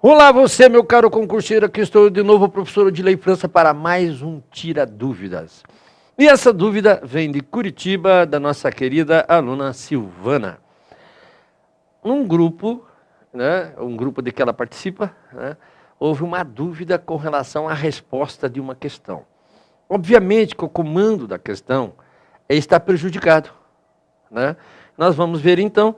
Olá você, meu caro concurseiro, aqui estou eu de novo, professor Odilei França, para mais um Tira Dúvidas. E essa dúvida vem de Curitiba, da nossa querida aluna Silvana. Num grupo, um grupo de que ela participa, houve uma dúvida com relação à resposta de uma questão. Obviamente que o comando da questão está prejudicado. Nós vamos ver então,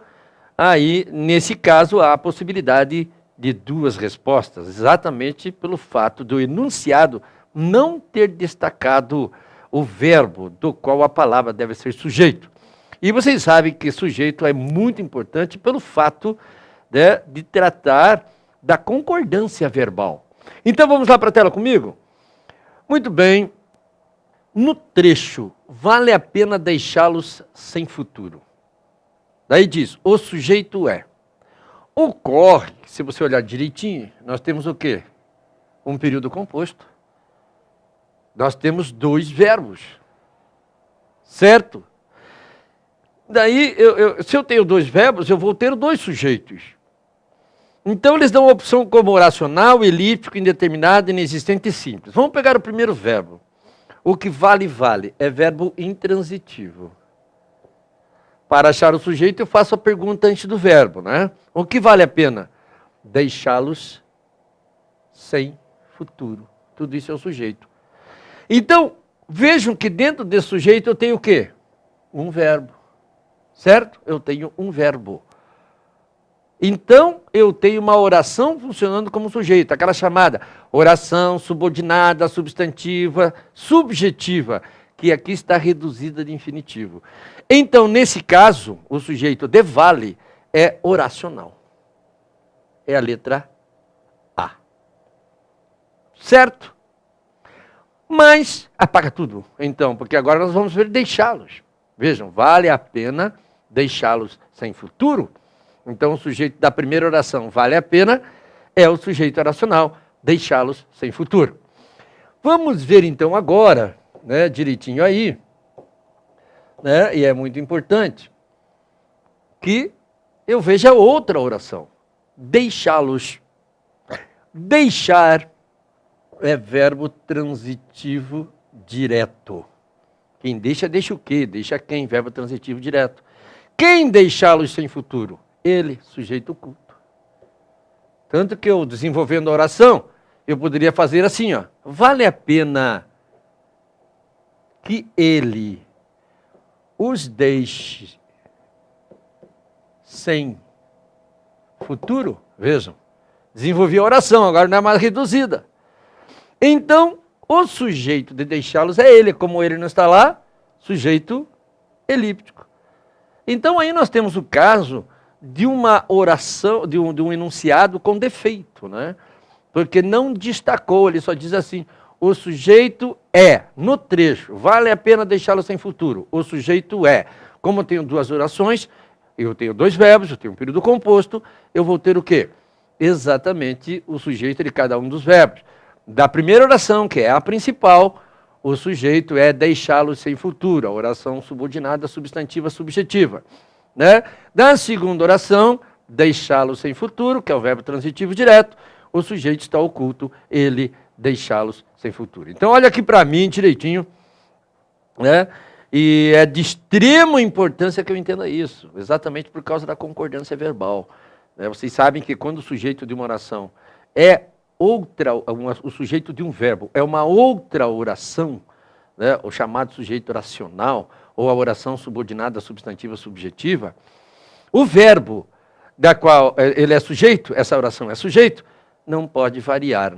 aí nesse caso há a possibilidade de duas respostas, exatamente pelo fato do enunciado não ter destacado o verbo do qual a palavra deve ser sujeito. E vocês sabem que sujeito é muito importante pelo fato de tratar da concordância verbal. Então vamos lá para a tela comigo? Muito bem. No trecho, vale a pena deixá-los sem futuro. Daí diz, o sujeito é. Ocorre, se você olhar direitinho, nós temos o quê? Um período composto. Nós temos dois verbos. Certo? Daí, se eu tenho dois verbos, eu vou ter dois sujeitos. Então, eles dão a opção como oracional, elíptico, indeterminado, inexistente e simples. Vamos pegar o primeiro verbo. O que vale, vale. É verbo intransitivo. Para achar o sujeito, eu faço a pergunta antes do verbo, O que vale a pena? Deixá-los sem futuro. Tudo isso é o sujeito. Então, vejam que dentro desse sujeito eu tenho o quê? Um verbo. Certo? Eu tenho um verbo. Então, eu tenho uma oração funcionando como sujeito. Aquela chamada oração subordinada, substantiva, subjetiva, que aqui está reduzida de infinitivo. Então, nesse caso, o sujeito de vale é oracional. É a letra A. Certo? Mas, apaga tudo, então, porque agora nós vamos ver deixá-los. Vejam, vale a pena deixá-los sem futuro. Então, o sujeito da primeira oração, vale a pena, é o sujeito oracional, deixá-los sem futuro. Vamos ver, então, agora, direitinho aí, e é muito importante, que eu veja outra oração. Deixá-los. Deixar é verbo transitivo direto. Quem deixa, deixa o quê? Deixa quem? Verbo transitivo direto. Quem deixá-los sem futuro? Ele, sujeito oculto. Tanto que eu, desenvolvendo a oração, eu poderia fazer assim, vale a pena que ele os deixe sem futuro? Vejam, desenvolvi a oração, agora não é mais reduzida. Então, o sujeito de deixá-los é ele, como ele não está lá, sujeito elíptico. Então, aí nós temos o caso de uma oração, de um enunciado com defeito, Porque não destacou, ele só diz assim, o sujeito é, no trecho, vale a pena deixá-lo sem futuro. O sujeito é. Como eu tenho duas orações, eu tenho dois verbos, eu tenho um período composto, eu vou ter o quê? Exatamente o sujeito de cada um dos verbos. Da primeira oração, que é a principal, o sujeito é deixá-lo sem futuro, a oração subordinada, substantiva, subjetiva. Da segunda oração, deixá-lo sem futuro, que é o verbo transitivo direto, o sujeito está oculto, ele deixá-los sem futuro. Então, olha aqui para mim direitinho, e é de extrema importância que eu entenda isso, exatamente por causa da concordância verbal. Vocês sabem que quando o sujeito de uma oração é o sujeito de um verbo é uma outra oração, o chamado sujeito oracional, ou a oração subordinada, substantiva, subjetiva, o verbo da qual ele é sujeito, essa oração é sujeito, não pode variar,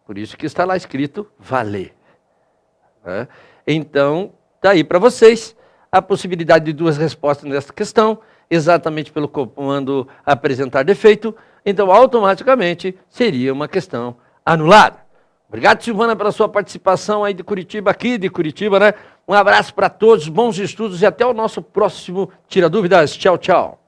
Por isso que está lá escrito valer. Então, está aí para vocês a possibilidade de duas respostas nessa questão, exatamente pelo comando apresentar defeito, então automaticamente seria uma questão anulada. Obrigado, Silvana, pela sua participação aí de Curitiba, Um abraço para todos, bons estudos e até o nosso próximo Tira Dúvidas. Tchau, tchau.